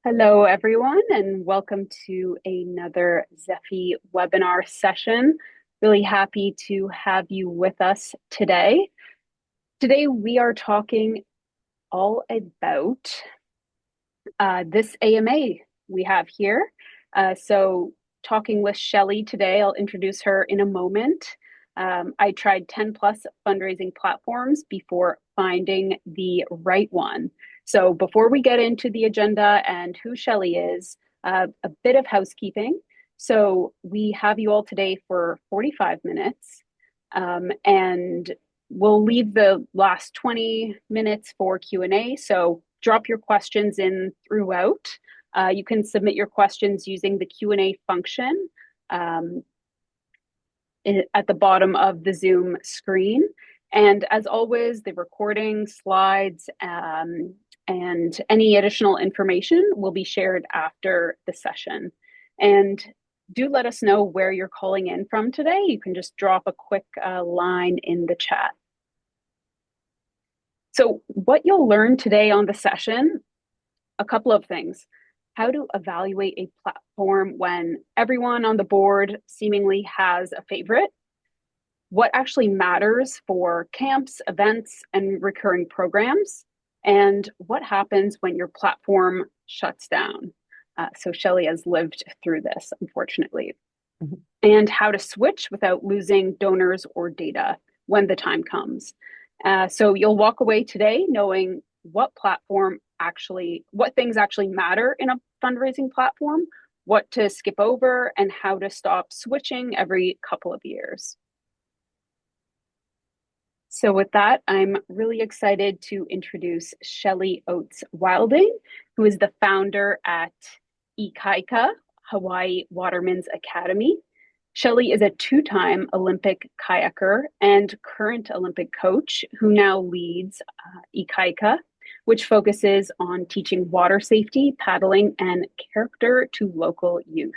Hello, everyone, and welcome to another Zeffy webinar session. Really happy to have you with us today. Today, we are talking all about this AMA we have here. Talking with Shelley today, I'll introduce her in a moment. I tried 10 plus fundraising platforms before finding the right one. So before we get into the agenda and who Shelley is, a bit of housekeeping. So we have you all today for 45 minutes, and we'll leave the last 20 minutes for Q&A. So drop your questions in throughout. You can submit your questions using the Q&A function um, at the bottom of the Zoom screen. And as always, the recording, slides, and any additional information will be shared after the session. And do let us know where you're calling in from today. You can just drop a quick line in the chat. So what you'll learn today on the session, a couple of things. How to evaluate a platform when everyone on the board seemingly has a favorite. What actually matters for camps, events, and recurring programs. And what happens when your platform shuts down. So Shelley has lived through this, unfortunately. Mm-hmm. And how to switch without losing donors or data when the time comes. So you'll walk away today knowing what things actually matter in a fundraising platform, what to skip over, and how to stop switching every couple of years. So with that, I'm really excited to introduce Shelley Oates-Wilding, who is the founder at Ikaika, Hawaii Watermen's Academy. Shelley is a two-time Olympic kayaker and current Olympic coach who now leads Ikaika, which focuses on teaching water safety, paddling, and character to local youth.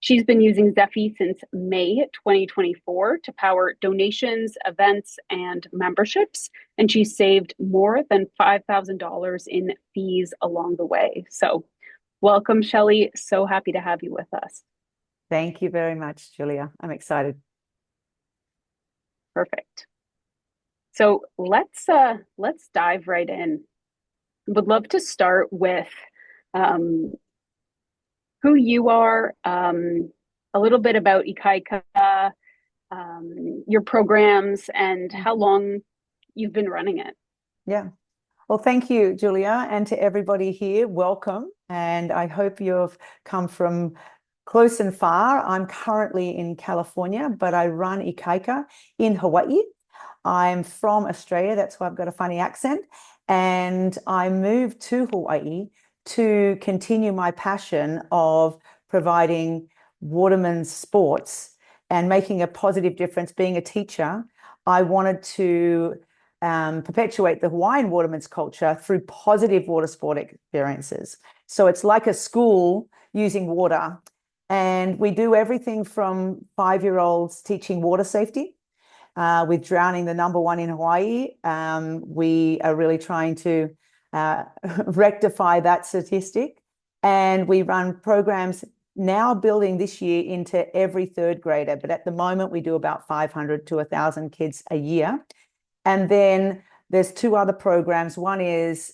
She's been using Zeffy since May 2024 to power donations, events, and memberships, and she's saved more than $5,000 in fees along the way. So welcome, Shelley. So happy to have you with us. Thank you very much, Julia. I'm excited. Perfect. So let's dive right in. Would love to start with who you are, a little bit about Ikaika, your programs, and how long you've been running it. Yeah. Well, thank you, Julia, and to everybody here, welcome. And I hope you've come from close and far. I'm currently in California, but I run Ikaika in Hawaii. I'm from Australia, that's why I've got a funny accent. And I moved to Hawaii to continue my passion of providing watermen's sports and making a positive difference. Being a teacher, I wanted to perpetuate the Hawaiian watermen's culture through positive water sport experiences. So it's like a school using water. And we do everything from 5-year-olds teaching water safety. With drowning the #1 in Hawaii, we are really trying to rectify that statistic. And we run programs now building this year into every third grader. But at the moment, we do about 500 to 1,000 kids a year. And then there's 2 other programs. One is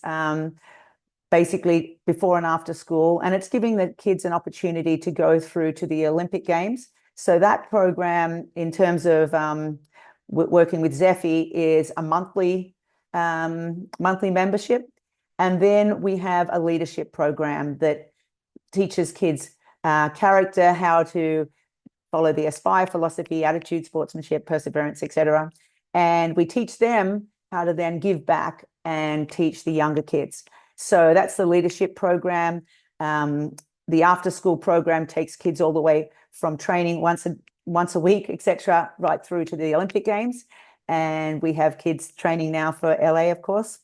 basically before and after school, and it's giving the kids an opportunity to go through to the Olympic Games. So that program, in terms of working with Zeffy, is a monthly membership. And then we have a leadership program that teaches kids character, how to follow the ASPIRE philosophy, attitude, sportsmanship, perseverance, etc. And we teach them how to then give back and teach the younger kids. So that's the leadership program. The after school program takes kids all the way from training once a week, etc., right through to the Olympic Games. And we have kids training now for LA, of course.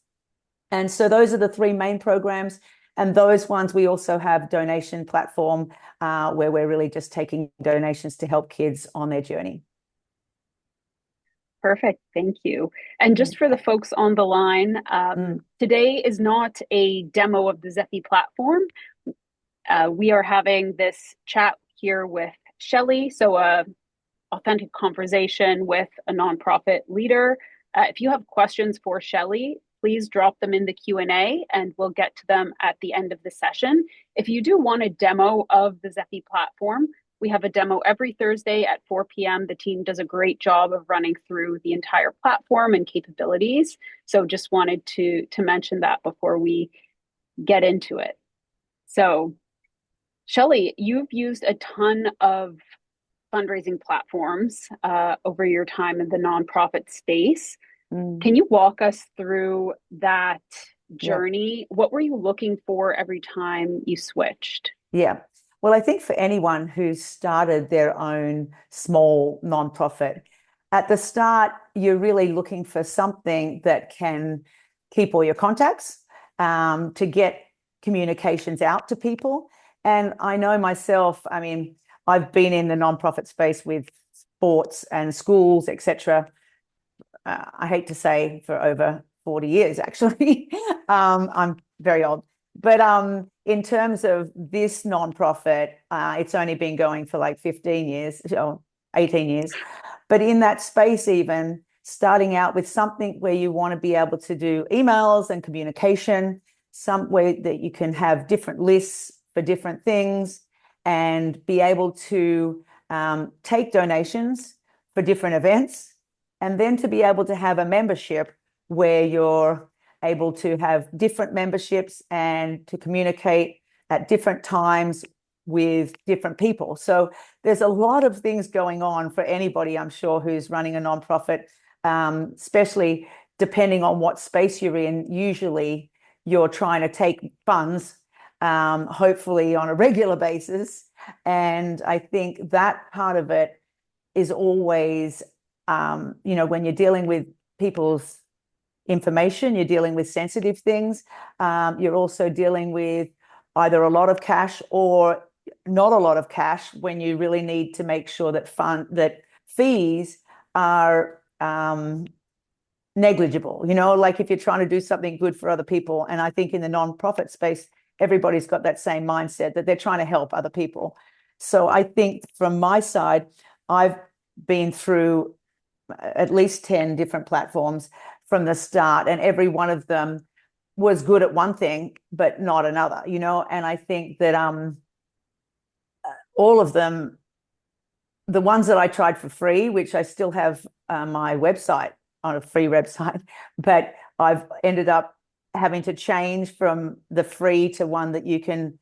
And so those are the 3 main programs. And those ones, we also have donation platform where we're really just taking donations to help kids on their journey. Perfect. Thank you. And just for the Okay. folks on the line, Mm, today is not a demo of the Zeffy platform. We are having this chat here with Shelley, so a authentic conversation with a nonprofit leader. If you have questions for Shelley, please drop them in the Q&A and we'll get to them at the end of the session. If you do want a demo of the Zeffy platform, we have a demo every Thursday at 4 p.m. The team does a great job of running through the entire platform and capabilities. So just wanted to mention that before we get into it. So, Shelley, you've used a ton of fundraising platforms over your time in the nonprofit space. mm, Can you walk us through that yeah. journey? What were you looking for every time you switched? Yeah. Well, I think for anyone who's started their own small nonprofit, at the start, you're really looking for something that can keep all your contacts, to get communications out to people. And I know myself, I mean, I've been in the nonprofit space with sports and schools, etc. I hate to say for over 40 years, actually. I'm very old. But in terms of this nonprofit, it's only been going for like 15 years or 18 years. But in that space, even starting out with something where you want to be able to do emails and communication, some way that you can have different lists for different things and be able to take donations for different events, and then to be able to have a membership where you're able to have different memberships and to communicate at different times with different people. So there's a lot of things going on for anybody, I'm sure, who's running a nonprofit, especially depending on what space you're in. Usually you're trying to take funds, hopefully on a regular basis. And I think that part of it is always, when you're dealing with people's information, you're dealing with sensitive things. You're also dealing with either a lot of cash or not a lot of cash when you really need to make sure that fees are negligible. Like if you're trying to do something good for other people. And I think in the nonprofit space, everybody's got that same mindset that they're trying to help other people. So I think from my side, I've been through at least 10 different platforms from the start, and every one of them was good at one thing but not another. And I think that all of them, the ones that I tried for free, which I still have my website on a free website, but I've ended up having to change from the free to one that you can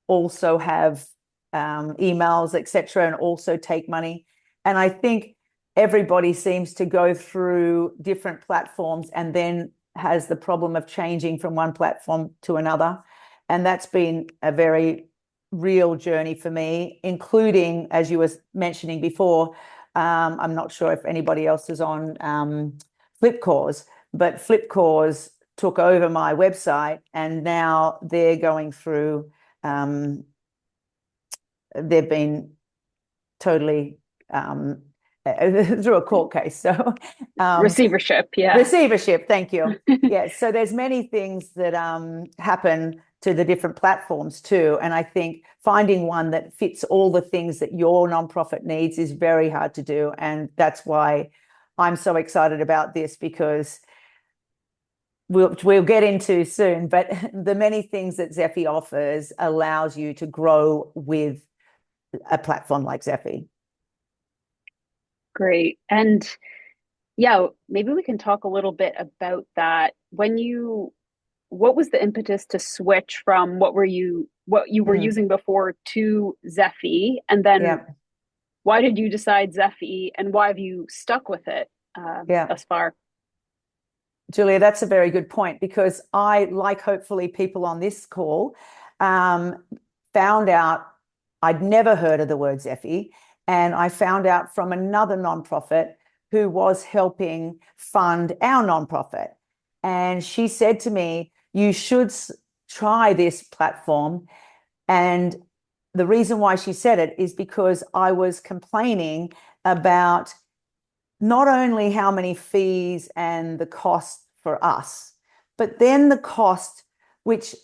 also have emails, etc., and also take money. And I think everybody seems to go through different platforms and then has the problem of changing from one platform to another. And that's been a very real journey for me, including, as you were mentioning before, I'm not sure if anybody else is on Flipcause, but Flipcause took over my website, and now they're going through, they've been totally through a court case. So Receivership, yeah. receivership, thank you. Yeah, so there's many things that happen to the different platforms too. And I think finding one that fits all the things that your nonprofit needs is very hard to do. And that's why I'm so excited about this, because we'll get into soon, but the many things that Zeffy offers allows you to grow with a platform like Zeffy. Great. And yeah, maybe we can talk a little bit about that. What was the impetus to switch from what you were Mm, using before to Zeffy? And then yeah, why did you decide Zeffy and why have you stuck with it yeah. thus far? Julia, that's a very good point, because I, like hopefully people on this call, um, found out I'd never heard of the word Zeffy, and I found out from another nonprofit who was helping fund our nonprofit. And she said to me, you should try this platform. And the reason why she said it is because I was complaining about not only how many fees and the cost for us, but then the cost, which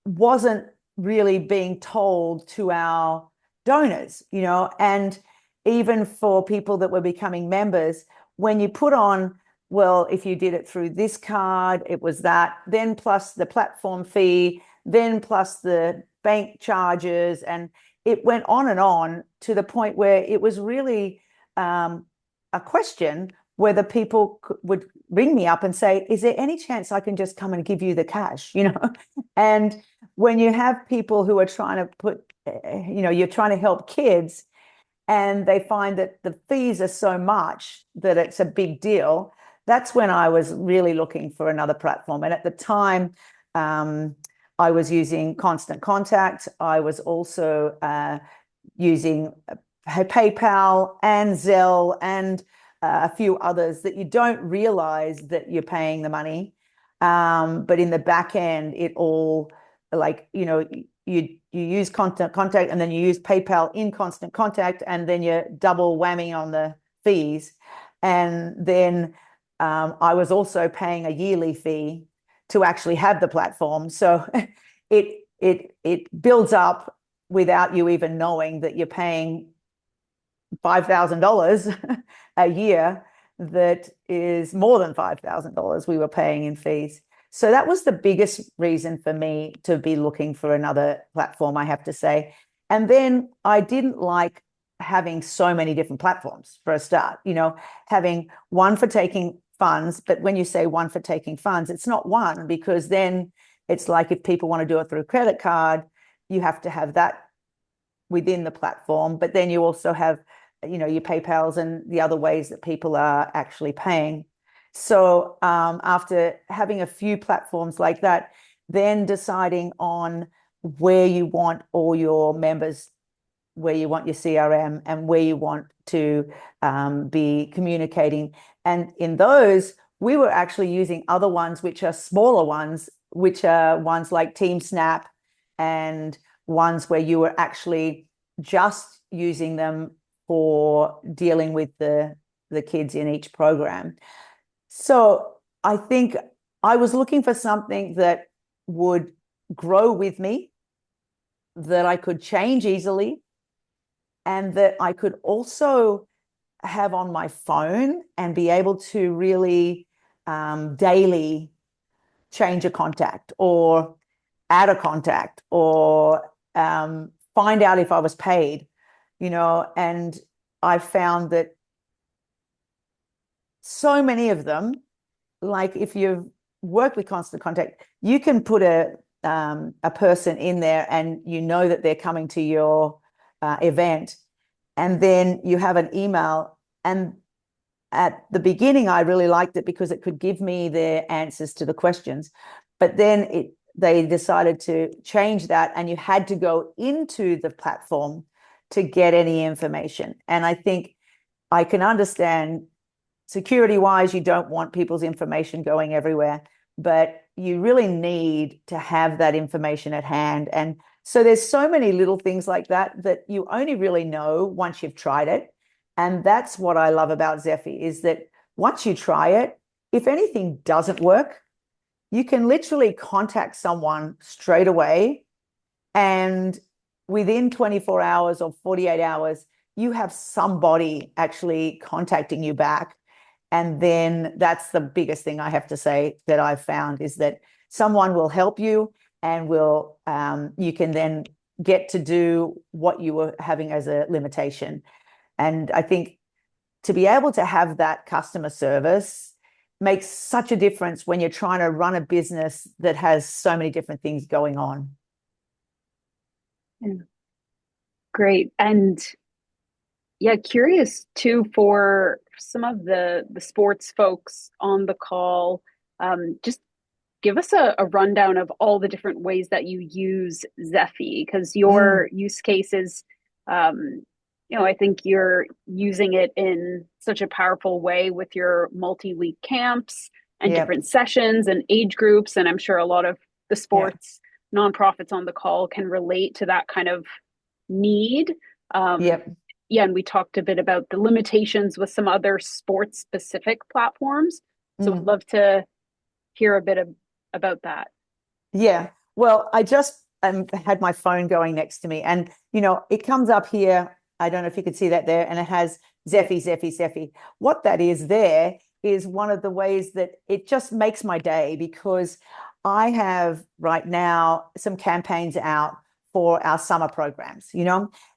wasn't really being told to our donors, and even for people that were becoming members, when you put on, well, if you did it through this card, it was that, then plus the platform fee, then plus the bank charges, and it went on to the point where it was really a question whether people would ring me up and say, is there any chance I can just come and give you the cash, And when you have people who are trying to you're trying to help kids and they find that the fees are so much that it's a big deal, that's when I was really looking for another platform. And at the time, I was using Constant Contact. I was also using PayPal and Zelle and a few others that you don't realize that you're paying the money. But in the back end, it all you use Constant Contact and then you use PayPal in Constant Contact, and then you're double whammy on the fees. And then I was also paying a yearly fee to actually have the platform. So it builds up without you even knowing that you're paying $5,000 a year. That is more than $5,000 we were paying in fees. So that was the biggest reason for me to be looking for another platform, I have to say. And then I didn't like having so many different platforms for a start, having one for taking funds. But when you say one for taking funds, it's not one, because then it's like if people want to do it through a credit card, you have to have that within the platform. But then you also have, your PayPals and the other ways that people are actually paying. So after having a few platforms like that, then deciding on where you want all your members, where you want your CRM, and where you want to be communicating. And in those, we were actually using other ones, which are smaller ones, which are ones like TeamSnap, and ones where you were actually just using them for dealing with the kids in each program. So I think I was looking for something that would grow with me, that I could change easily, and that I could also have on my phone and be able to really daily change a contact or add a contact or find out if I was paid, and I found that so many of them, like if you've worked with Constant Contact, you can put a person in there and that they're coming to your event, and then you have an email. And at the beginning, I really liked it because it could give me their answers to the questions, but then they decided to change that, and you had to go into the platform to get any information. And I think I can understand security-wise, you don't want people's information going everywhere, but you really need to have that information at hand. And so there's so many little things like that that you only really know once you've tried it. And that's what I love about Zeffy, is that once you try it, if anything doesn't work, you can literally contact someone straight away, and within 24 hours or 48 hours, you have somebody actually contacting you back. And then that's the biggest thing I have to say that I've found, is that someone will help you and you can then get to do what you were having as a limitation. And I think to be able to have that customer service makes such a difference when you're trying to run a business that has so many different things going on. Great. And yeah, curious too, for some of the sports folks on the call, just give us a rundown of all the different ways that you use Zeffy, because your use cases, I think you're using it in such a powerful way with your multi-week camps and Yep. different sessions and age groups. And I'm sure a lot of the Yep. sports nonprofits on the call can relate to that kind of need. Yep. yeah, and we talked a bit about the limitations with some other sports specific platforms. So I'd Mm. love to hear a bit about that. Yeah. Well, I just had my phone going next to me, and it comes up here. I don't know if you could see that there, and it has Yeah. Zeffy, Zeffy, Zeffy. What that is there is one of the ways that it just makes my day, because I have right now some campaigns out for our summer programs,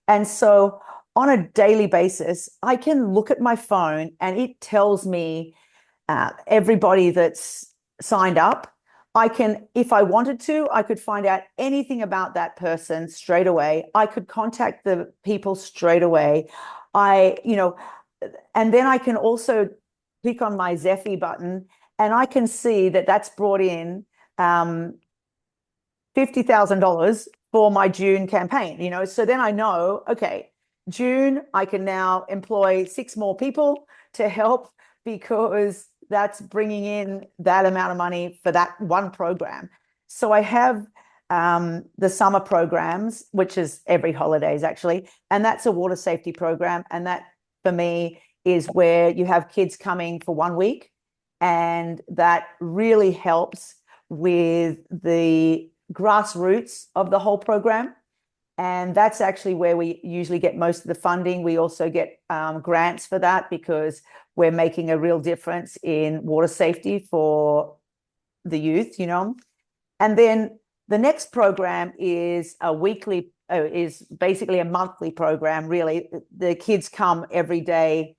and so on a daily basis, I can look at my phone and it tells me everybody that's signed up. I can, if I wanted to, I could find out anything about that person straight away. I could contact the people straight away. And then I can also click on my Zeffy button, and I can see that that's brought in $50,000 for my June campaign. So then I know, okay, June, I can now employ 6 more people to help, because that's bringing in that amount of money for that one program. So I have the summer programs, which is every holidays actually, and that's a water safety program. And that for me is where you have kids coming for 1 week, and that really helps with the grassroots of the whole program. And that's actually where we usually get most of the funding. We also get grants for that, because we're making a real difference in water safety for the youth. And then the next program is is basically a monthly program, really. The kids come every day,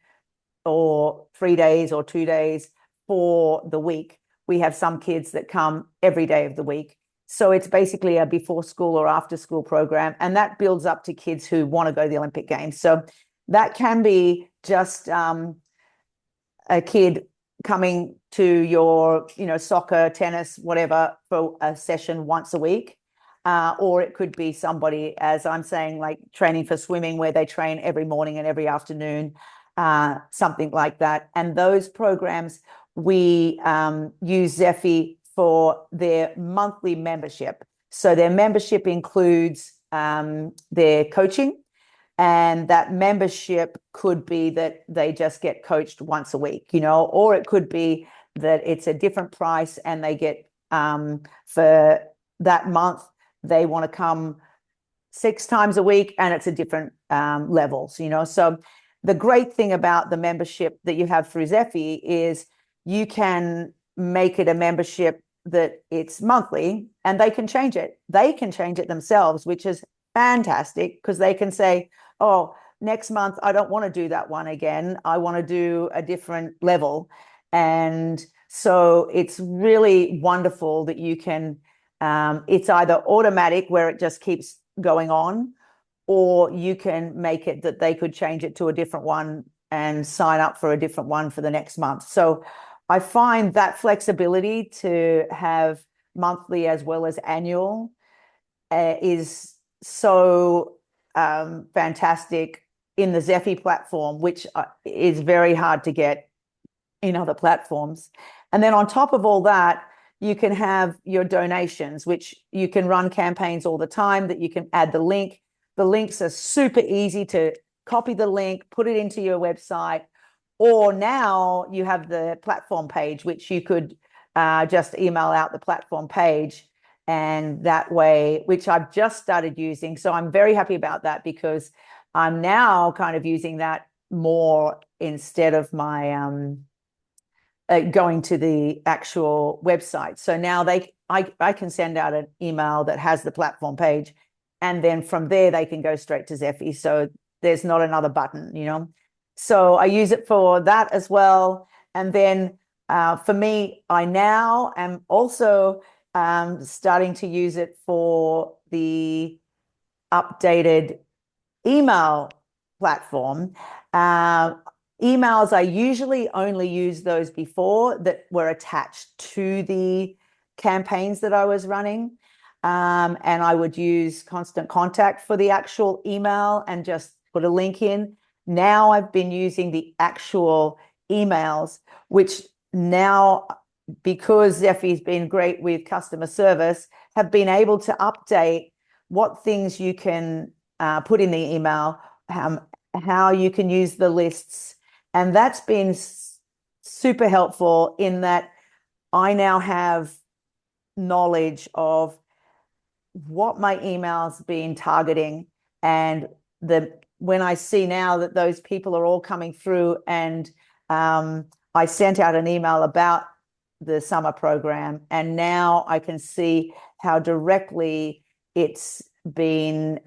or 3 days or 2 days for the week. We have some kids that come every day of the week. So it's basically a before school or after school program, and that builds up to kids who want to go to the Olympic Games. So that can be just a kid coming to your, soccer, tennis, whatever, for a session once a week. Or it could be somebody, as I'm saying, like training for swimming, where they train every morning and every afternoon, something like that. And those programs, we use Zeffy for their monthly membership. So their membership includes their coaching, and that membership could be that they just get coached once a week, or it could be that it's a different price, and they get for that month, they want to come 6 times a week, and it's a different levels. So the great thing about the membership that you have through Zeffy is you can make it a membership that it's monthly, and they can change it. They can change it themselves, which is fantastic, because they can say, oh, next month, I don't want to do that one again. I want to do a different level. And so it's really wonderful that you can, it's either automatic, where it just keeps going on, or you can make it that they could change it to a different one and sign up for a different one for the next month. So I find that flexibility to have monthly as well as annual is so fantastic in the Zeffy platform, which is very hard to get in other platforms. And then on top of all that, you can have your donations, which you can run campaigns all the time that you can add the link. The links are super easy to copy the link, put it into your website, or now you have the platform page, which you could just email out the platform page. And that way, which I've just started using. So I'm very happy about that, because I'm now kind of using that more instead of my going to the actual website. So now I can send out an email that has the platform page, and then from there they can go straight to Zeffy. So there's not another button. So I use it for that as well. And then for me, I now am also starting to use it for the updated email platform. Emails, I usually only use those before that were attached to the campaigns that I was running. And I would use Constant Contact for the actual email and just put a link in. Now I've been using the actual emails, which now, because Zeffy's been great with customer service, have been able to update what things you can put in the email, how you can use the lists. And that's been super helpful in that I now have knowledge of what my emails been targeting, and when I see now that those people are all coming through, and I sent out an email about the summer program, and now I can see how directly it's been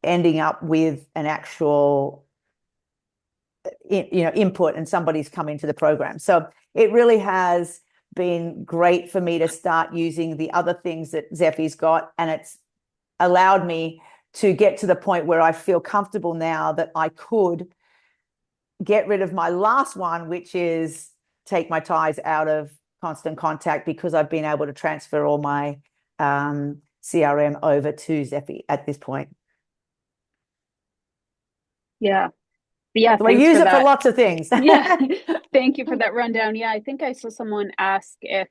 ending up with an actual input, and somebody's come into the program. So it really has been great for me to start using the other things that Zeffy's got, and it's allowed me to get to the point where I feel comfortable now that I could get rid of my last one, which is take my ties out of Constant Contact, because I've been able to transfer all my CRM over to Zeffy at this point. Yeah. Yeah, so I use it for lots of things. Yeah. Thank you for that rundown. Yeah, I think I saw someone ask if,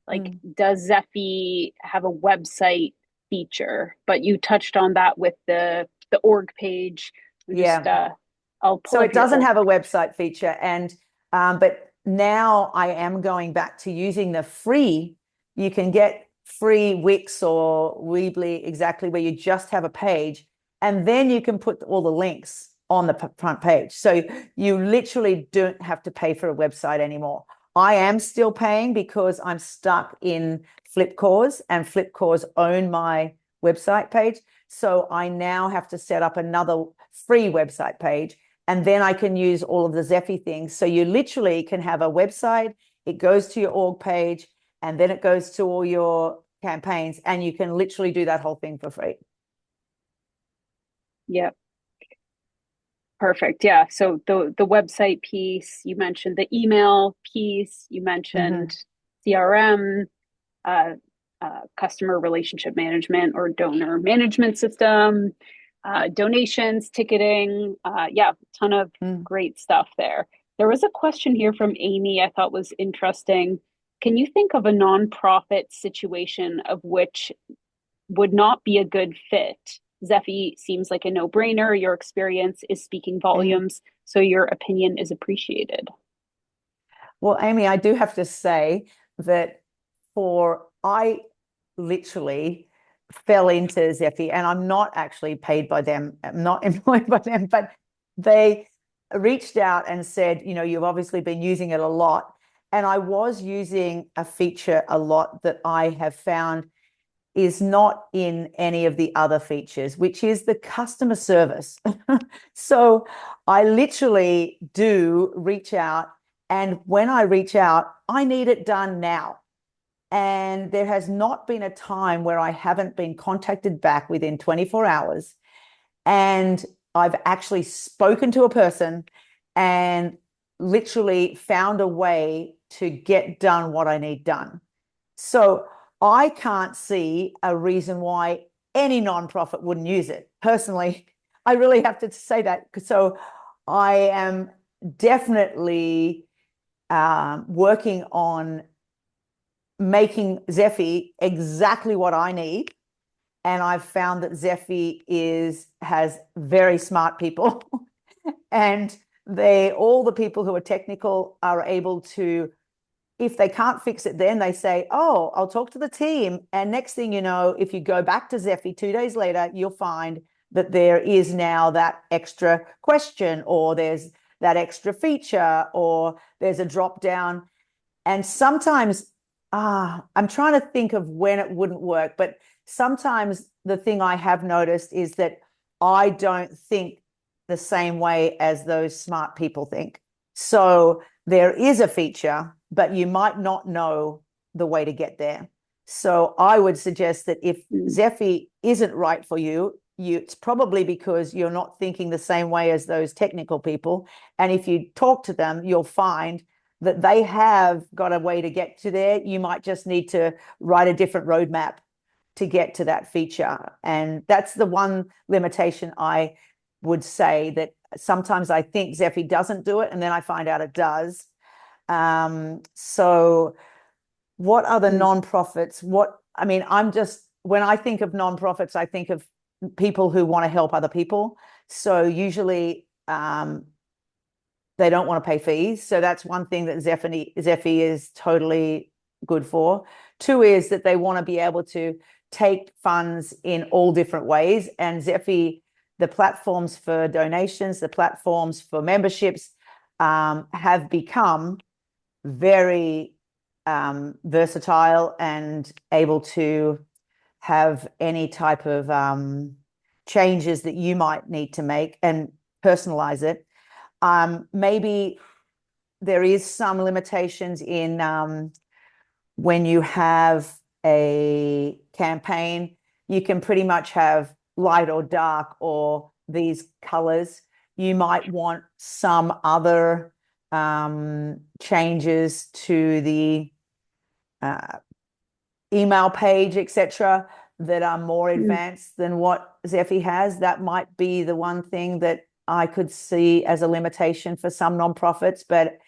like, does Zeffy have a website feature? But you touched on that with the org page. I'll pull So up it doesn't your have a website feature, and but now I am going back to using the free. You can get free Wix or Weebly, exactly, where you just have a page, and then you can put all the links on the front page. So you literally don't have to pay for a website anymore. I am still paying because I'm stuck in Flipcores, and Flipcores own my website page. So I now have to set up another free website page, and then I can use all of the Zeffy things. So you literally can have a website, it goes to your org page, and then it goes to all your campaigns, and you can literally do that whole thing for free. Yep. Perfect. Yeah. So the website piece, you mentioned the email piece, you mentioned CRM, customer relationship management or donor management system, donations, ticketing. Yeah, ton of great stuff there. There was a question here from Amy I thought was interesting. Can you think of a nonprofit situation of which would not be a good fit? Zeffy seems like a no-brainer. Your experience is speaking volumes, so your opinion is appreciated. Well, Amy, I do have to say that I literally fell into Zeffy, and I'm not actually paid by them. I'm not employed by them, but they reached out and said, you've obviously been using it a lot. And I was using a feature a lot that I have found is not in any of the other features, which is the customer service. So I literally do reach out, and when I reach out, I need it done now. And there has not been a time where I haven't been contacted back within 24 hours. And I've actually spoken to a person and literally found a way to get done what I need done. So I can't see a reason why any nonprofit wouldn't use it. Personally, I really have to say that. So I am definitely working on making Zeffy exactly what I need. And I've found that Zeffy has very smart people and all the people who are technical are able to, if they can't fix it, then they say, oh, I'll talk to the team. And next thing you know, if you go back to Zeffy 2 days later, you'll find that there is now that extra question, or there's that extra feature, or there's a drop down. And sometimes, I'm trying to think of when it wouldn't work, but sometimes the thing I have noticed is that I don't think the same way as those smart people think. So there is a feature, but you might not know the way to get there. So I would suggest that if Zeffy isn't right for you, it's probably because you're not thinking the same way as those technical people. And if you talk to them, you'll find that they have got a way to get to there. You might just need to write a different roadmap to get to that feature. And that's the one limitation I would say, that sometimes I think Zeffy doesn't do it, and then I find out it does. So what are the nonprofits? When I think of nonprofits, I think of people who want to help other people. So usually they don't want to pay fees. So that's one thing that Zeffy is totally good for. Two is that they want to be able to take funds in all different ways. And Zeffy, the platforms for donations, the platforms for memberships have become very versatile and able to have any type of changes that you might need to make and personalize it. Maybe there is some limitations in when you have a campaign, you can pretty much have light or dark or these colors. You might want some other changes to the email page, etc., that are more advanced than what Zeffy has. That might be the one thing that I could see as a limitation for some nonprofits. But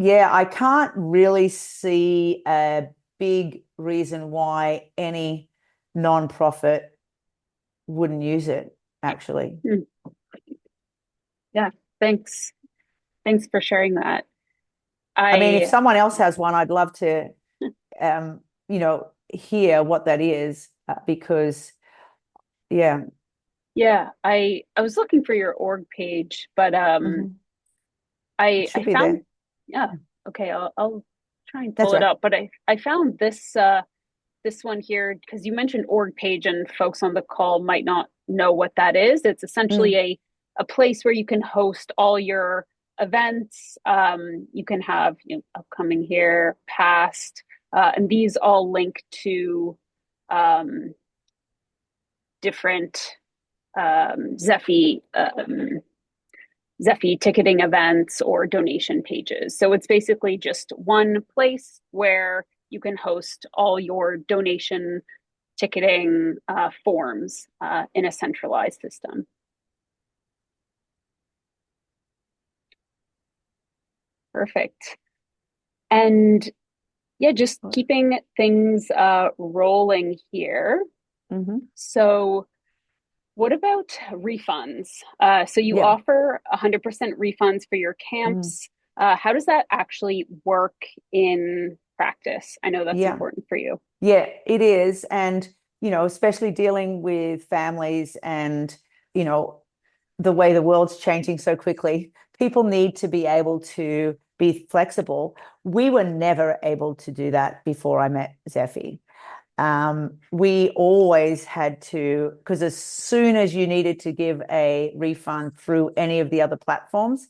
yeah, I can't really see a big reason why any nonprofit wouldn't use it, actually. Yeah, thanks. Thanks for sharing that. I mean, if someone else has one, I'd love to, hear what that is, because, yeah. Yeah, I was looking for your org page, but It I should be found, there. yeah, okay, I'll try and That's pull it right. up, but I found this one here because you mentioned org page and folks on the call might not know what that is. It's essentially a place where you can host all your events. You can have, upcoming here, past, and these all link to different Zeffy Zeffy ticketing events or donation pages. So it's basically just one place where you can host all your donation ticketing forms in a centralized system. Perfect. And yeah, just keeping things rolling here. So what about refunds? So you offer 100% refunds for your camps. How does that actually work in practice? I know that's important for you. Yeah, it is. And, especially dealing with families and, the way the world's changing so quickly, people need to be able to be flexible. We were never able to do that before I met Zeffy. We always had to, because as soon as you needed to give a refund through any of the other platforms,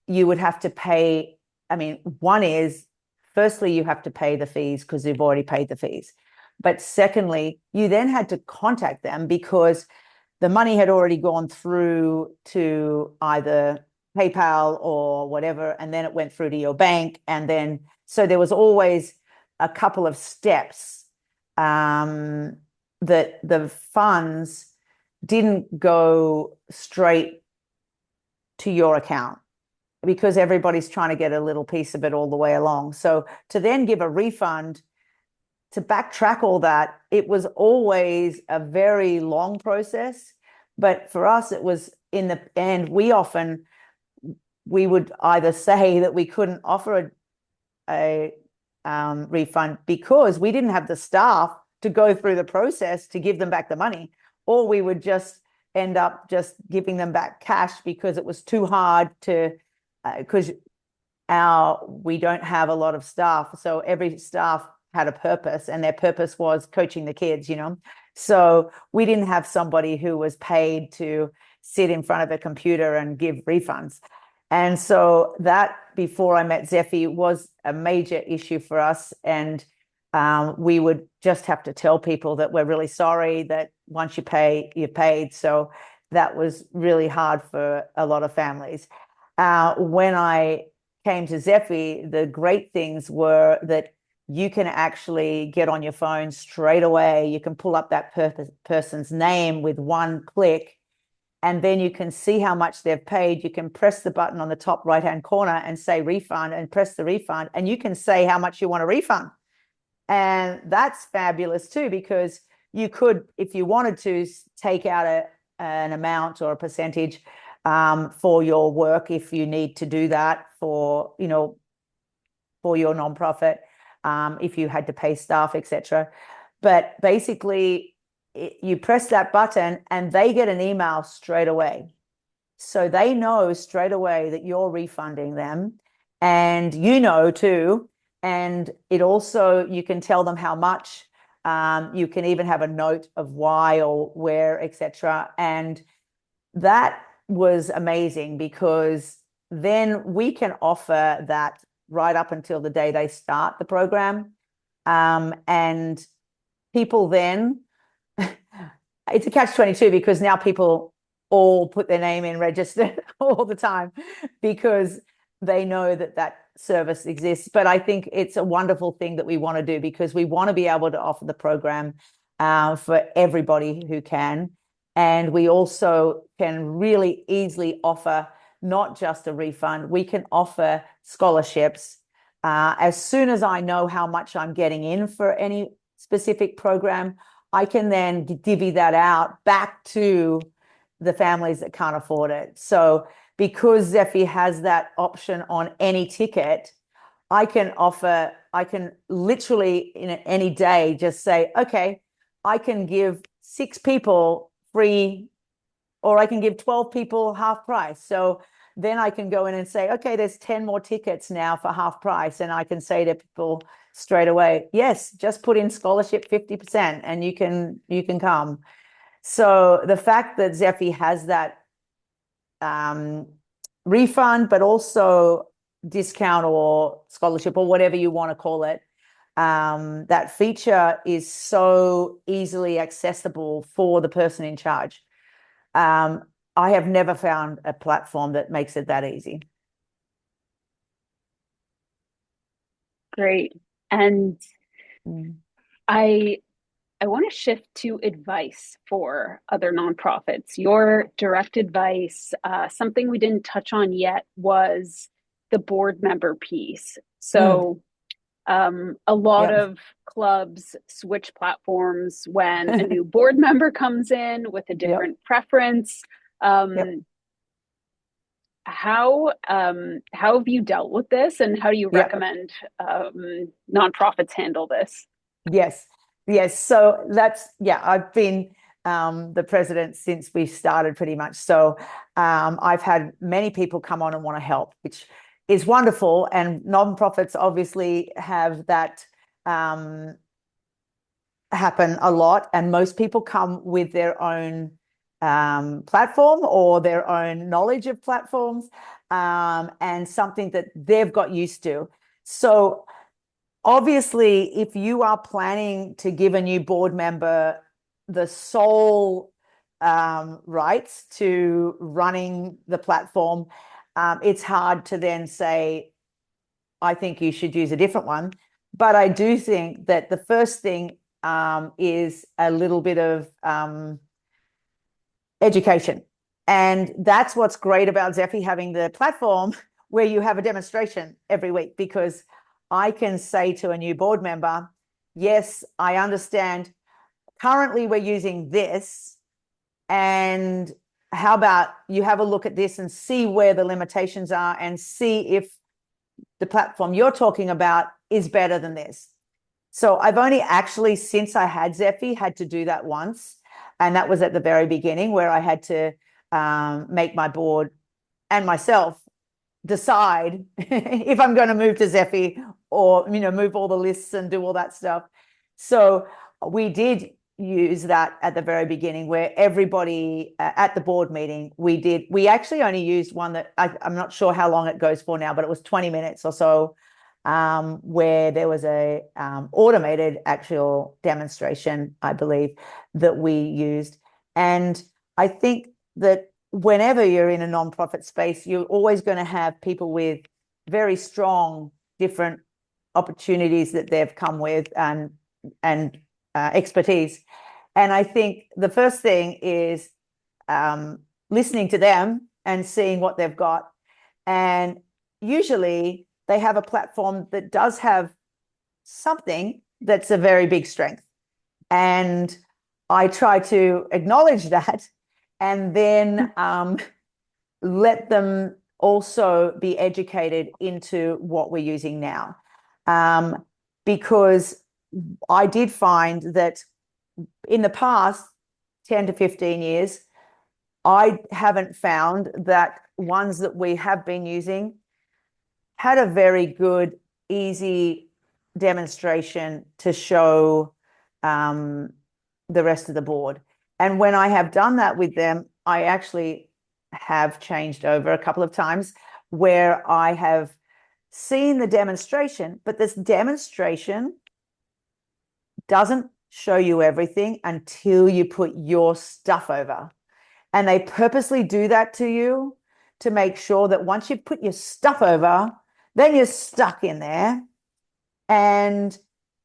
you would have to pay. I mean, one is, firstly, you have to pay the fees because you've already paid the fees. But secondly, you then had to contact them because the money had already gone through to either PayPal or whatever, and then it went through to your bank. And then, so there was always a couple of steps that the funds didn't go straight to your account because everybody's trying to get a little piece of it all the way along. So to then give a refund, to backtrack all that, it was always a very long process. But for us, it was, in the end, we would either say that we couldn't offer a refund because we didn't have the staff to go through the process to give them back the money, or we would just end up just giving them back cash because it was too hard to, because we don't have a lot of staff. So every staff had a purpose, and their purpose was coaching the kids, So we didn't have somebody who was paid to sit in front of a computer and give refunds. And so that, before I met Zeffy, was a major issue for us. And we would just have to tell people that we're really sorry, that once you pay, you're paid. So that was really hard for a lot of families. When I came to Zeffy, the great things were that you can actually get on your phone straight away. You can pull up that person's name with one click, and then you can see how much they've paid. You can press the button on the top right-hand corner and say refund, and press the refund, and you can say how much you want to refund. And that's fabulous too, because you could, if you wanted to, take out an amount or a percentage for your work if you need to do that for, for your nonprofit, if you had to pay staff, etc. But basically, you press that button and they get an email straight away. So they know straight away that you're refunding them, and too. And it also, you can tell them how much. You can even have a note of why or where, etc. And that was amazing, because then we can offer that right up until the day they start the program. And people then, it's a catch-22, because now people all put their name in register all the time, because they know that that service exists. But I think it's a wonderful thing that we want to do, because we want to be able to offer the program for everybody who can. And we also can really easily offer not just a refund, we can offer scholarships. As soon as I know how much I'm getting in for any specific program, I can then divvy that out back to the families that can't afford it. So because Zeffy has that option on any ticket, I can literally in any day just say, okay, I can give 6 people free, or I can give 12 people half price. So then I can go in and say, okay, there's 10 more tickets now for half price. And I can say to people straight away, yes, just put in scholarship 50% and you can come. So the fact that Zeffy has that refund, but also discount or scholarship or whatever you want to call it, that feature is so easily accessible for the person in charge. I have never found a platform that makes it that easy. Great. And Mm. I want to shift to advice for other nonprofits. Your direct advice, something we didn't touch on yet, was the board member piece. So a lot Yep. of clubs switch platforms when a new board member comes in with a Yep. different preference. Yep. How have you dealt with this, and how do you Yep. recommend nonprofits handle this? Yes. Yes. So I've been the president since we started pretty much. So I've had many people come on and want to help, which is wonderful. And nonprofits obviously have that happen a lot. And most people come with their own platform or their own knowledge of platforms, and something that they've got used to. So obviously, if you are planning to give a new board member the sole rights to running the platform, it's hard to then say, I think you should use a different one. But I do think that the first thing is a little bit of education. And that's what's great about Zeffy having the platform where you have a demonstration every week, because I can say to a new board member, yes, I understand. Currently, we're using this. And how about you have a look at this and see where the limitations are, and see if the platform you're talking about is better than this. So I've only actually, since I had Zeffy, had to do that once. And that was at the very beginning, where I had to make my board and myself decide if I'm going to move to Zeffy, or move all the lists and do all that stuff. So we did use that at the very beginning, where everybody at the board meeting, we actually only used one that I'm not sure how long it goes for now, but it was 20 minutes or so, where there was a automated actual demonstration, I believe, that we used. And I think that whenever you're in a nonprofit space, you're always going to have people with very strong different opportunities that they've come with, and expertise. And I think the first thing is listening to them and seeing what they've got. And usually they have a platform that does have something that's a very big strength. And I try to acknowledge that and then let them also be educated into what we're using now. Because I did find that in the past 10 to 15 years, I haven't found that ones that we have been using had a very good, easy demonstration to show the rest of the board. And when I have done that with them, I actually have changed over a couple of times where I have seen the demonstration, but this demonstration doesn't show you everything until you put your stuff over. And they purposely do that to you to make sure that once you've put your stuff over, then you're stuck in there. And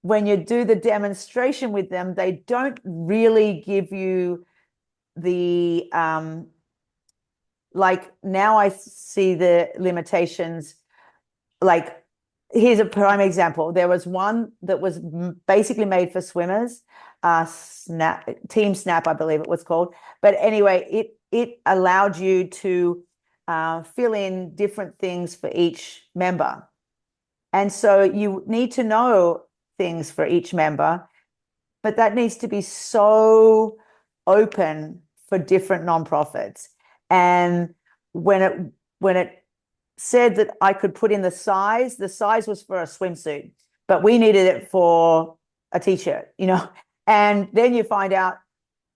when you do the demonstration with them, they don't really give you the like now I see the limitations. Like, here's a prime example. There was one that was basically made for swimmers, Team Snap, I believe it was called. But anyway, it allowed you to fill in different things for each member. And so you need to know things for each member, but that needs to be so open for different nonprofits. And when it said that I could put in the size was for a swimsuit, but we needed it for a t-shirt, and then you find out,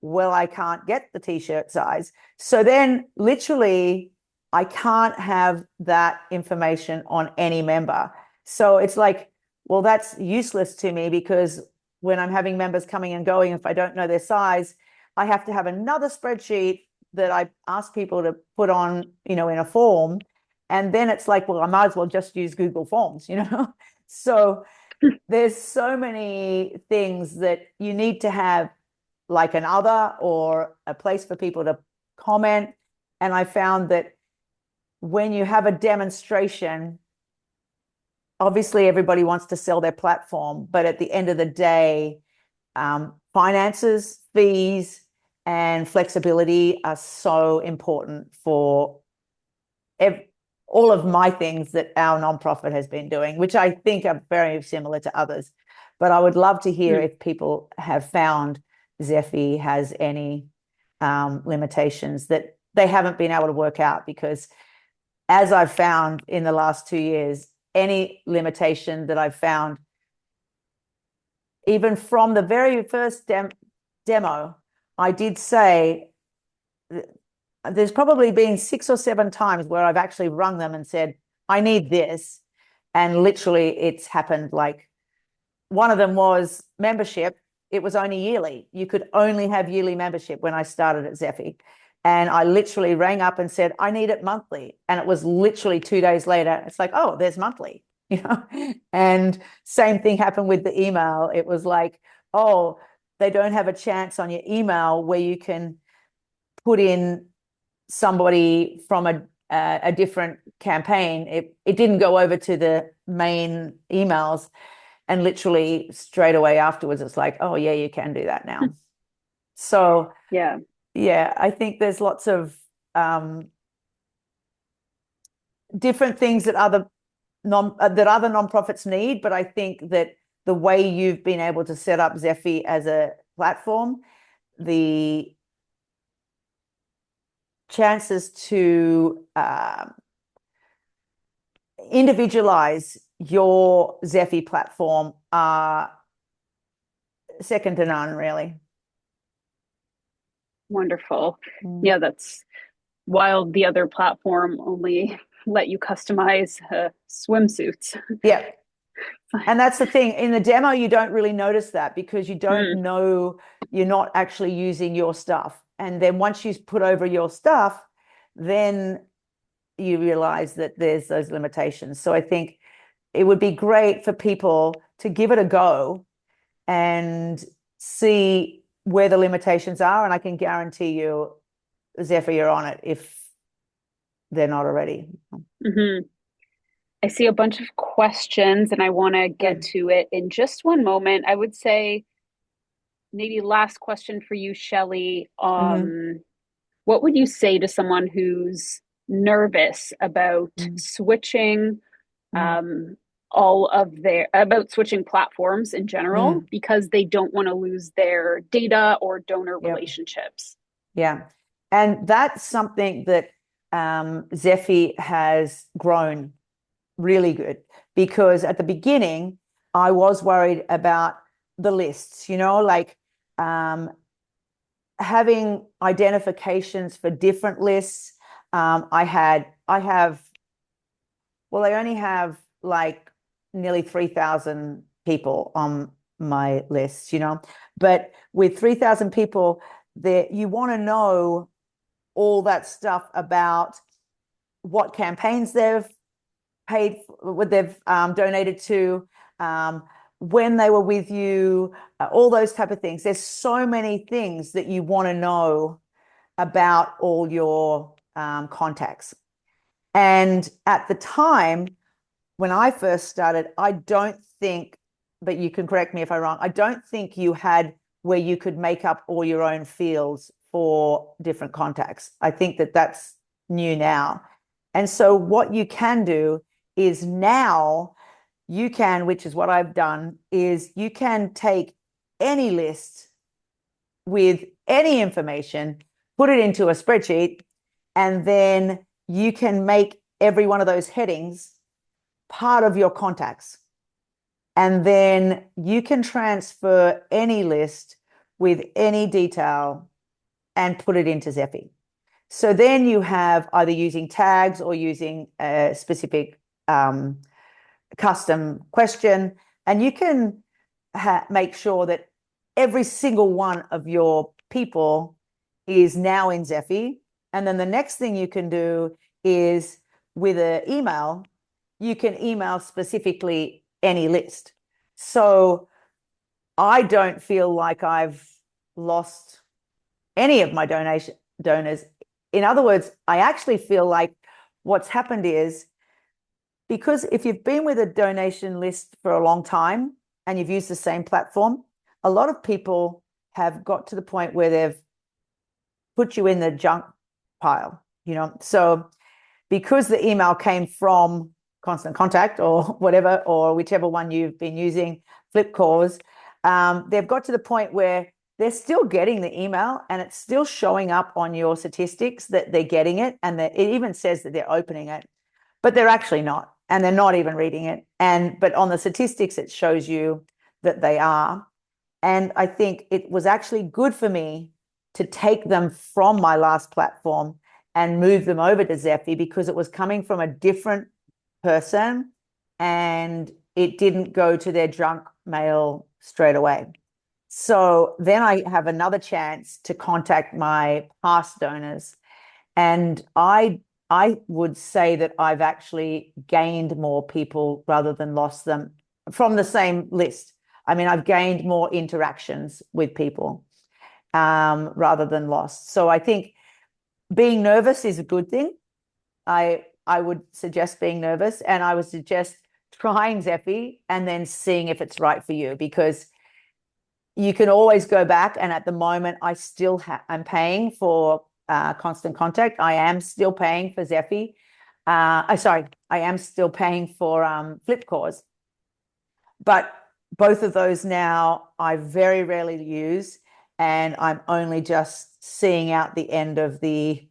well, I can't get the t-shirt size. So then literally I can't have that information on any member. So it's like, well, that's useless to me, because when I'm having members coming and going, if I don't know their size, I have to have another spreadsheet that I ask people to put on, in a form. And then it's like, well, I might as well just use Google Forms, So there's so many things that you need to have, like an other or a place for people to comment. And I found that when you have a demonstration, obviously everybody wants to sell their platform, but at the end of the day, finances, fees, and flexibility are so important for all of my things that our nonprofit has been doing, which I think are very similar to others. But I would love to hear if people have found Zeffy has any limitations that they haven't been able to work out, because as I've found in the last 2 years, any limitation that I've found, even from the very first demo, I did say there's probably been 6 or 7 times where I've actually rung them and said, I need this. And literally it's happened. Like, one of them was membership. It was only yearly. You could only have yearly membership when I started at Zeffy. And I literally rang up and said, I need it monthly. And it was literally 2 days later. It's like, oh, there's monthly, And same thing happened with the email. It was like, oh, they don't have a chance on your email where you can put in somebody from a different campaign. It didn't go over to the main emails. And literally straight away afterwards, it's like, oh, yeah, you can do that now. So, yeah, I think there's lots of different things that other nonprofits need. But I think that the way you've been able to set up Zeffy as a platform, the chances to individualize your Zeffy platform are second to none, really. Wonderful. Yeah, that's wild. The other platform only let you customize swimsuits. Yeah. And that's the thing. In the demo, you don't really notice that, because you don't know, you're not actually using your stuff. And then once you put over your stuff, then you realize that there's those limitations. So I think it would be great for people to give it a go and see where the limitations are. And I can guarantee you, Zeffy, are on it if they're not already. I see a bunch of questions and I want to get to it in just one moment. I would say maybe last question for you, Shelley. Hmm. What would you say to someone who's nervous about Mm. switching Mm. all of their about switching platforms in general Mm. because they don't want to lose their data or donor Yep. relationships? Yeah. And that's something that Zeffy has grown really good, because at the beginning, I was worried about the lists, like um, having identifications for different lists. I have, well, I only have like nearly 3,000 people on my list, but with 3,000 people there, you want to know all that stuff about what campaigns they've paid, what they've donated to, um, when they were with you, all those type of things. There's so many things that you want to know about all your contacts. And at the time, when I first started, I don't think, but you can correct me if I'm wrong, I don't think you had where you could make up all your own fields for different contacts. I think that that's new now. And so what you can do is now you can, which is what I've done, is you can take any list with any information, put it into a spreadsheet, and then you can make every one of those headings part of your contacts. And then you can transfer any list with any detail and put it into Zeffy. So then you have either using tags or using a specific custom question, and you can make sure that every single one of your people is now in Zeffy. And then the next thing you can do is with an email, you can email specifically any list. So I don't feel like I've lost any of my donors. In other words, I actually feel like what's happened is, because if you've been with a donation list for a long time and you've used the same platform, a lot of people have got to the point where they've put you in the junk pile, So because the email came from Constant Contact or whatever, or whichever one you've been using, flip calls, they've got to the point where they're still getting the email and it's still showing up on your statistics that they're getting it. And it even says that they're opening it, but they're actually not. And they're not even reading it. But on the statistics, it shows you that they are. And I think it was actually good for me to take them from my last platform and move them over to Zeffy, because it was coming from a different person and it didn't go to their junk mail straight away. So then I have another chance to contact my past donors. And I would say that I've actually gained more people rather than lost them from the same list. I mean, I've gained more interactions with people rather than lost. So I think being nervous is a good thing. I would suggest being nervous, and I would suggest trying Zeffy and then seeing if it's right for you, because you can always go back. And at the moment, I still I'm paying for Constant Contact. I am still paying for Zeffy. Sorry, I am still paying for Flip Calls. But both of those now I very rarely use, and I'm only just seeing out the end of the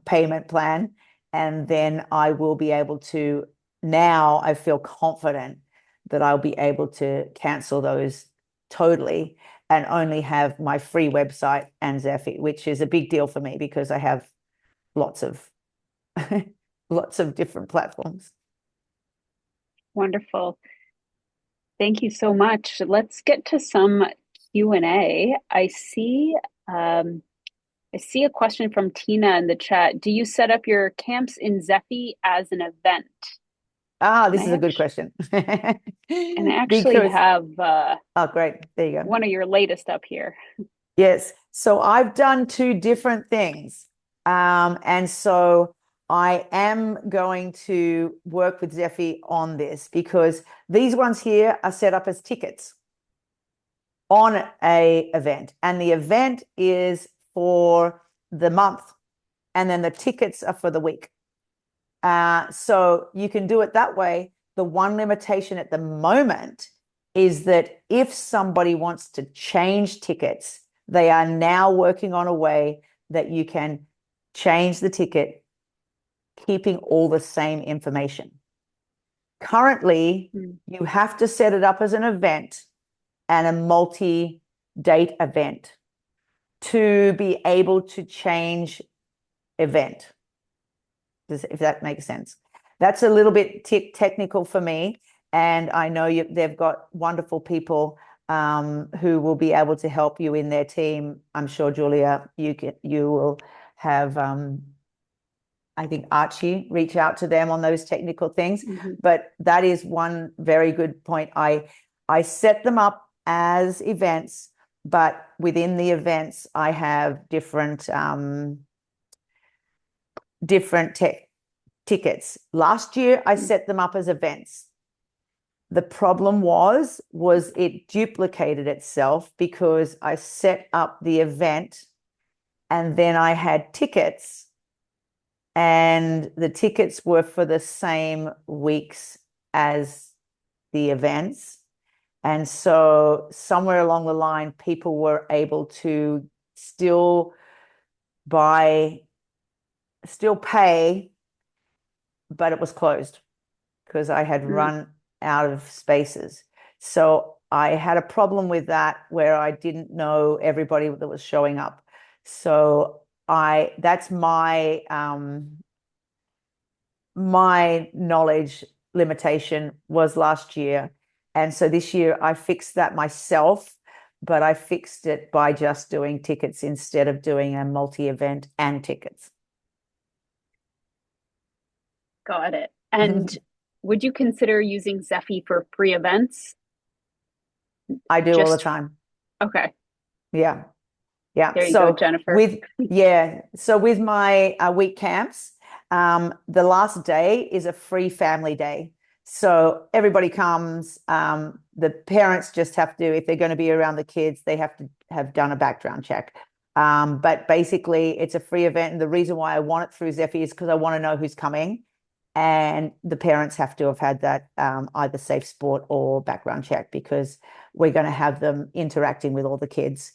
payment plan. And then I will be able to, now I feel confident that I'll be able to cancel those totally and only have my free website and Zeffy, which is a big deal for me because I have lots of lots of different platforms. Wonderful. Thank you so much. Let's get to some Q&A. I see a question from Tina in the chat. Do you set up your camps in Zeffy as an event? And This is I a good actually question. and I actually Because, have oh, great. There you go. one of your latest up here. Yes. So I've done two different things. And so I am going to work with Zeffy on this, because these ones here are set up as tickets. on a event, and the event is for the month, and then the tickets are for the week. So you can do it that way. The one limitation at the moment is that if somebody wants to change tickets, they are now working on a way that you can change the ticket, keeping all the same information. Currently, you have to set it up as an event and a multi-date event to be able to change event, if that makes sense. That's a little bit technical for me, and I know they've got wonderful people who will be able to help you in their team. I'm sure, Julia, you will have I think Archie reach out to them on those technical things. But that is one very good point. I set them up as events, but within the events, I have different tickets. Last year, I set them up as events. The problem was it duplicated itself because I set up the event and then I had tickets, and the tickets were for the same weeks as the events. And so somewhere along the line, people were able to still pay, but it was closed because I had run out of spaces. So I had a problem with that where I didn't know everybody that was showing up. So that's my my knowledge limitation was last year. And so this year I fixed that myself, but I fixed it by just doing tickets instead of doing a multi-event and tickets. Got it. And would you consider using Zeffy for free events? I do all the time. Okay. Yeah. There you go, Jennifer. So with my week camps, the last day is a free family day. So everybody comes. The parents just have to, if they're going to be around the kids, they have to have done a background check. But basically, it's a free event. And the reason why I want it through Zeffy is because I want to know who's coming. And the parents have to have had that either safe sport or background check, because we're going to have them interacting with all the kids.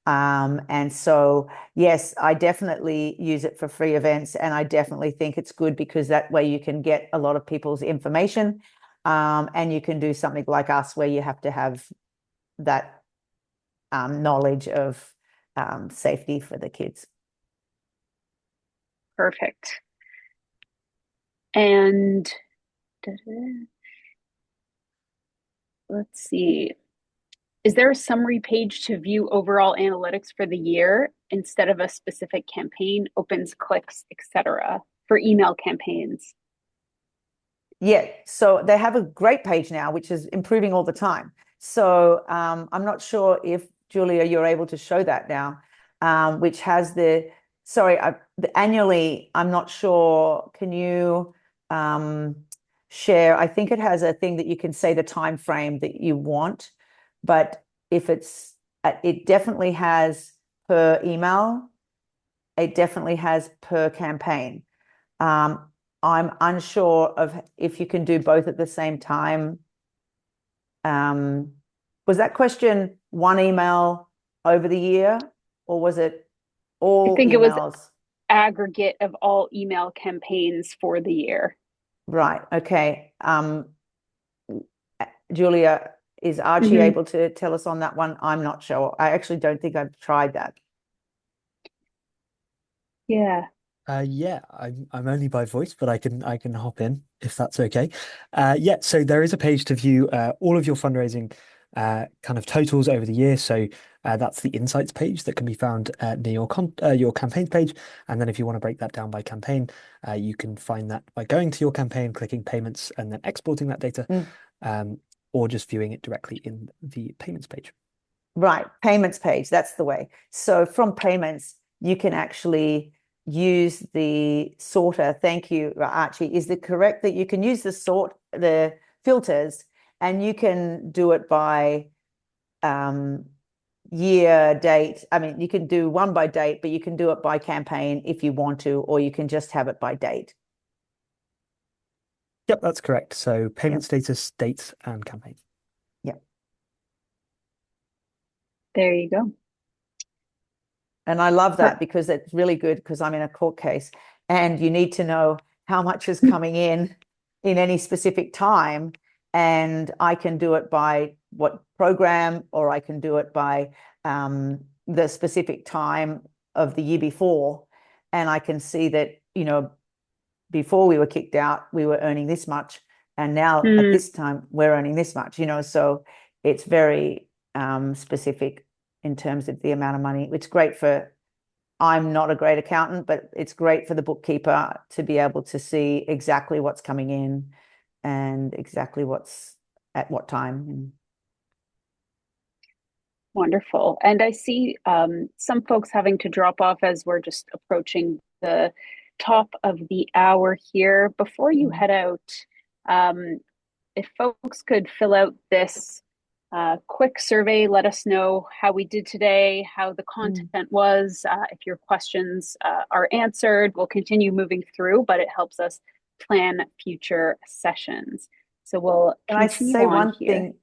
And so, yes, I definitely use it for free events, and I definitely think it's good because that way you can get a lot of people's information, and you can do something like us where you have to have that knowledge of safety for the kids. Perfect. And let's see. Is there a summary page to view overall analytics for the year instead of a specific campaign, opens, clicks, etc., for email campaigns? Yeah, so they have a great page now, which is improving all the time. So I'm not sure if, Julia, you're able to show that now, which has the annually, I'm not sure. Can you share? I think it has a thing that you can say the time frame that you want, but if it definitely has per email, it definitely has per campaign. I'm unsure of if you can do both at the same time. Was that question one email over the year, or was it all I think emails? it was aggregate of all email campaigns for the year. Right. Okay. Julia, is Archie able to tell us on that one? I'm not sure. I actually don't think I've tried that. Yeah. Yeah, I'm only by voice, but I can hop in if that's okay. Yeah, so there is a page to view all of your fundraising kind of totals over the year. So that's the insights page that can be found near your campaigns page. And then if you want to break that down by campaign, you can find that by going to your campaign, clicking payments, and then exporting that data, or just viewing it directly in the payments page. Right, payments page, that's the way. So from payments, you can actually use the sorter. Thank you, Archie. Is it correct that you can use the filters, and you can do it by year, date. I mean, you can do one by date, but you can do it by campaign if you want to, or you can just have it by date. Yep, that's correct. So payment Yep. status, date, and campaign. Yep. There you go. And I love that because it's really good because I'm in a court case and you need to know how much is coming in any specific time. And I can do it by what program, or I can do it by the specific time of the year before. And I can see that, before we were kicked out, we were earning this much. And now at this time, we're earning this much, so it's very specific in terms of the amount of money. It's great I'm not a great accountant, but it's great for the bookkeeper to be able to see exactly what's coming in and exactly what's at what time. Wonderful. And I see some folks having to drop off as we're just approaching the top of the hour here. Before you head out, if folks could fill out this quick survey, let us know how we did today, how the content was. If your questions are answered, we'll continue moving through, but it helps us plan future sessions. So we'll Can I continue say on one here. thing?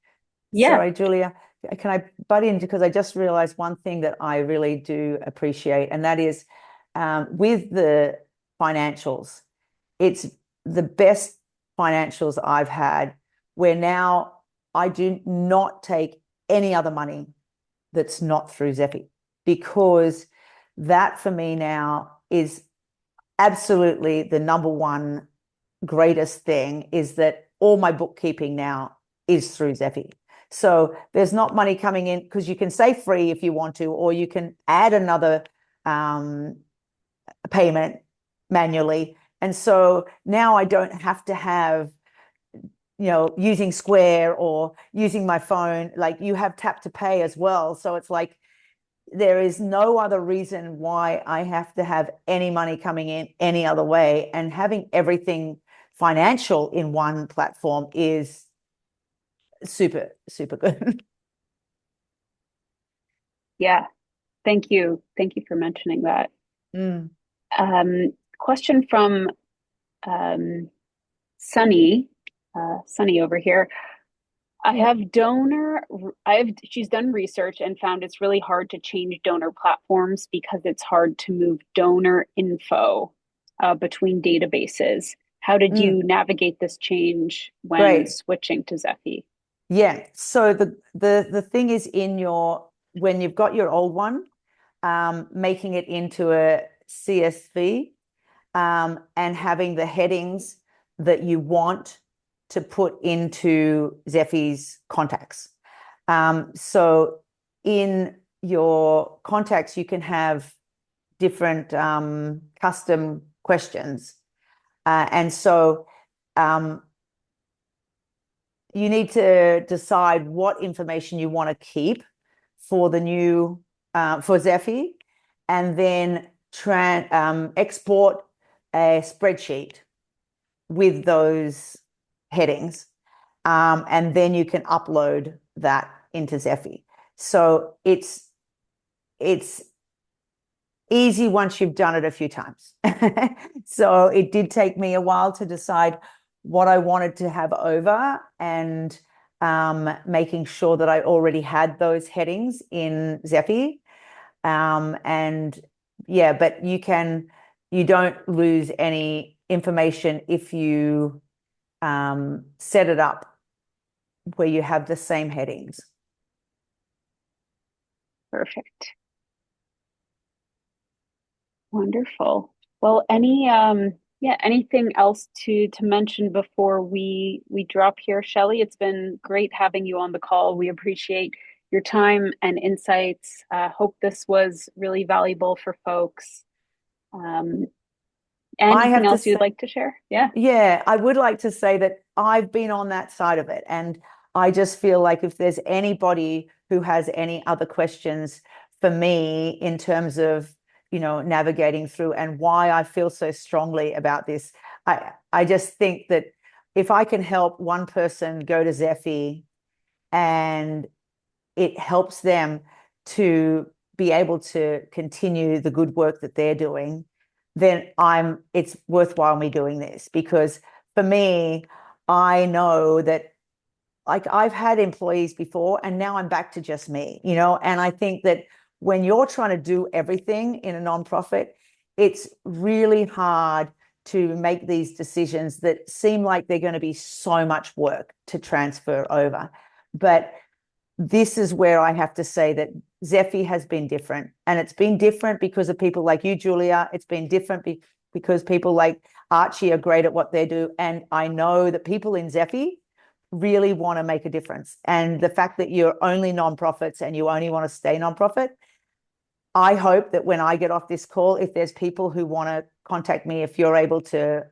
Yeah. Sorry, Julia. Can I butt in, because I just realized one thing that I really do appreciate, and that is with the financials, it's the best financials I've had, where now I do not take any other money that's not through Zeffy, because that for me now is absolutely the number one greatest thing, is that all my bookkeeping now is through Zeffy. So there's not money coming in, because you can say free if you want to, or you can add another payment manually. And so now I don't have to have, using Square or using my phone. Like, you have tap to pay as well. So it's like, there is no other reason why I have to have any money coming in any other way. And having everything financial in one platform is super, super good. Yeah. Thank you. Thank you for mentioning that. Question from Sunny, Sunny over here. She's done research and found it's really hard to change donor platforms because it's hard to move donor info between databases. How did you navigate this change when switching to Zeffy? Yeah. So the thing is, when you've got your old one, making it into a CSV, and having the headings that you want to put into Zeffy's contacts. So in your contacts, you can have different custom questions. And so you need to decide what information you want to keep for the new, for Zeffy, and then export a spreadsheet with those headings. And then you can upload that into Zeffy. So it's easy once you've done it a few times. So it did take me a while to decide what I wanted to have over, and making sure that I already had those headings in Zeffy. And yeah, but you don't lose any information if you set it up where you have the same headings. Perfect. Wonderful. Well, anything else to mention before we drop here, Shelley? It's been great having you on the call. We appreciate your time and insights. Hope this was really valuable for folks. Anything else you'd like to share? Yeah, I would like to say that I've been on that side of it, and I just feel like if there's anybody who has any other questions for me in terms of navigating through and why I feel so strongly about this, I just think that if I can help one person go to Zeffy and it helps them to be able to continue the good work that they're doing, then it's worthwhile me doing this, because for me, I know that, like, I've had employees before and now I'm back to just me, and I think that when you're trying to do everything in a nonprofit, it's really hard to make these decisions that seem like they're going to be so much work to transfer over. But this is where I have to say that Zeffy has been different. And it's been different because of people like you, Julia. It's been different because people like Archie are great at what they do. And I know that people in Zeffy really want to make a difference. And the fact that you're only nonprofits and you only want to stay nonprofit, I hope that when I get off this call, if there's people who want to contact me, if you're able to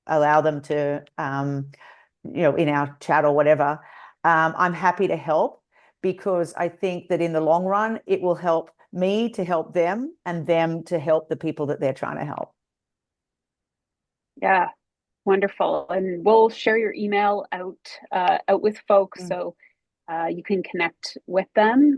allow them to, in our chat or whatever, I'm happy to help, because I think that in the long run, it will help me to help them and them to help the people that they're trying to help. Yeah, wonderful. And we'll share your email out with folks, so you can connect with them.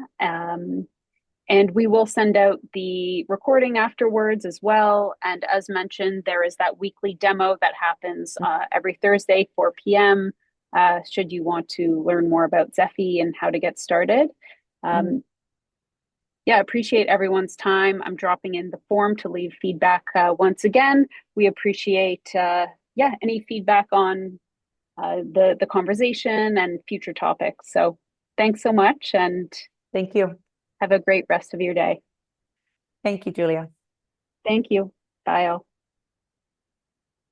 And we will send out the recording afterwards as well. And as mentioned, there is that weekly demo that happens every Thursday, 4 p.m. Should you want to learn more about Zeffy and how to get started. Yeah, appreciate everyone's time. I'm dropping in the form to leave feedback once again. We appreciate any feedback on the conversation and future topics. So thanks so much, and thank you. Have a great rest of your day. Thank you, Julia. Thank you. Bye all.